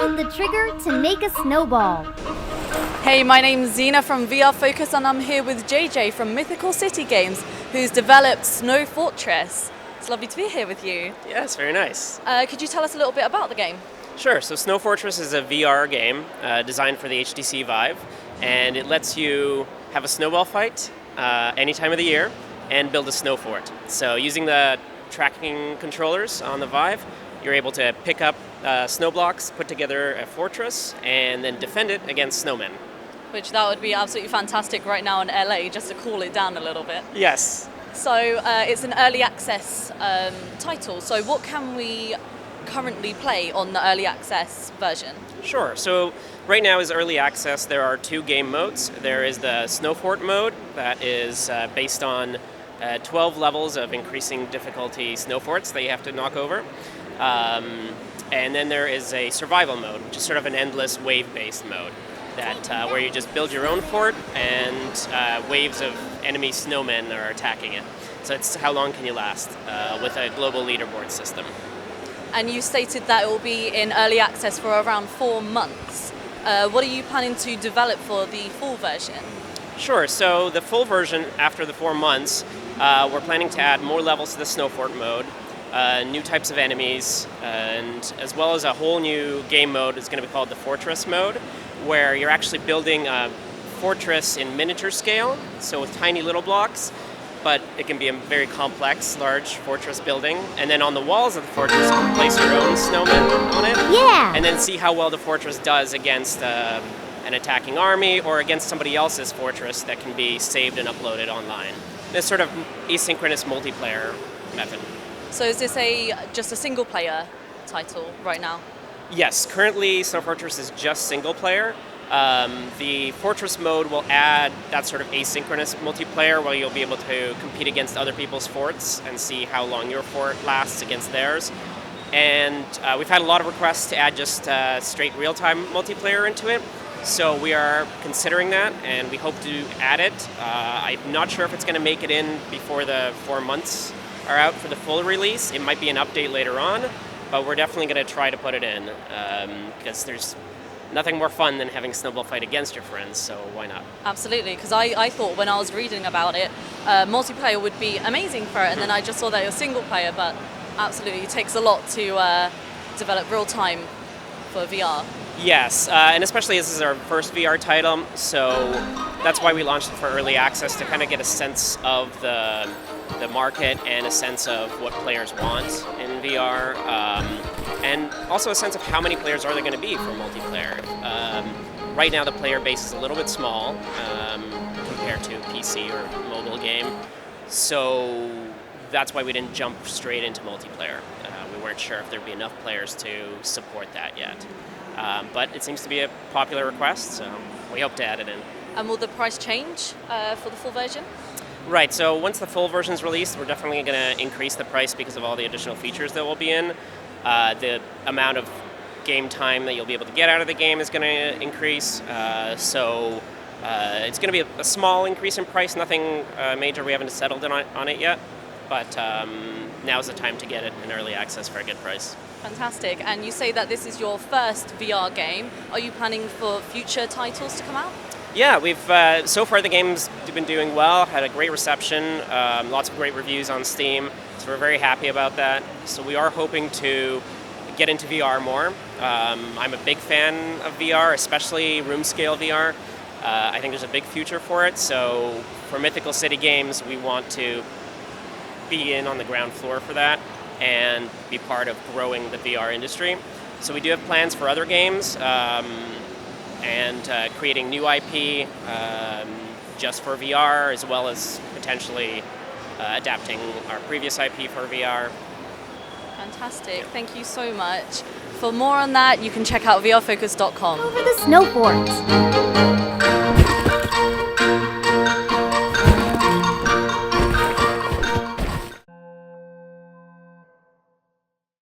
pulling the trigger to make a snowball. Hey, my name's Zena from VRFocus and I'm here with JJ from Mythical City Games, who's developed Snow Fortress. It's lovely to be here with you. Yes, very nice. Could you tell us a little bit about the game? Sure, so Snow Fortress is a VR game designed for the HTC Vive, and it lets you have a snowball fight any time of the year and build a snow fort. So using the tracking controllers on the Vive, you're able to pick up snow blocks, put together a fortress, and then defend it against snowmen. Which that would be absolutely fantastic right now in LA, just to cool it down a little bit. Yes. So it's an early access title, so what can we currently play on the early access version? Sure, so right now is early access. There are two game modes. There is the Snow Fort mode that is based on 12 levels of increasing difficulty snow forts that you have to knock over. And then there is a survival mode, which is sort of an endless wave-based mode that where you just build your own fort and waves of enemy snowmen are attacking it. So it's how long can you last with a global leaderboard system. And you stated that it will be in early access for around 4 months. What are you planning to develop for the full version? Sure, so the full version after the 4 months, we're planning to add more levels to the Snow Fort mode, new types of enemies, and as well as a whole new game mode. It's going to be called the Fortress mode, where you're actually building a fortress in miniature scale, so with tiny little blocks, but it can be a very complex, large fortress building. And then on the walls of the fortress, you can place your own snowmen on it. Yeah! And then see how well the fortress does against an attacking army or against somebody else's fortress that can be saved and uploaded online. This sort of asynchronous multiplayer method. So is this just a single player title right now? Yes, currently Snow Fortress is just single player. The Fortress mode will add that sort of asynchronous multiplayer where you'll be able to compete against other people's forts and see how long your fort lasts against theirs. And we've had a lot of requests to add just straight real-time multiplayer into it. So we are considering that, and we hope to add it. I'm not sure if it's going to make it in before the 4 months are out for the full release. It might be an update later on, but we're definitely going to try to put it in because there's nothing more fun than having a snowball fight against your friends, so why not? Absolutely, because I thought when I was reading about it, multiplayer would be amazing for it, and then I just saw that it was single player, but absolutely, it takes a lot to develop real time for VR. Yes, and especially as this is our first VR title, so that's why we launched it for early access, to kind of get a sense of the market and a sense of what players want in VR, and also a sense of how many players are there going to be for multiplayer. Right now the player base is a little bit small compared to PC or mobile game, so that's why we didn't jump straight into multiplayer. We weren't sure if there'd be enough players to support that yet. But it seems to be a popular request, so we hope to add it in. And will the price change for the full version? Right, so once the full version is released, we're definitely going to increase the price because of all the additional features that will be in. The amount of game time that you'll be able to get out of the game is going to increase. So it's going to be a small increase in price, nothing major. We haven't settled on it yet, but now's the time to get it in early access for a good price. Fantastic. And you say that this is your first VR game. Are you planning for future titles to come out? Yeah, we've so far the game's been doing well, had a great reception, lots of great reviews on Steam, so we're very happy about that. So we are hoping to get into VR more. I'm a big fan of VR, especially room scale VR. I think there's a big future for it, so for Mythical City Games, we want to be in on the ground floor for that and be part of growing the VR industry. So we do have plans for other games, and creating new IP just for VR, as well as potentially adapting our previous IP for VR. Fantastic, thank you so much. For more on that, you can check out vrfocus.com. Over the snow fort.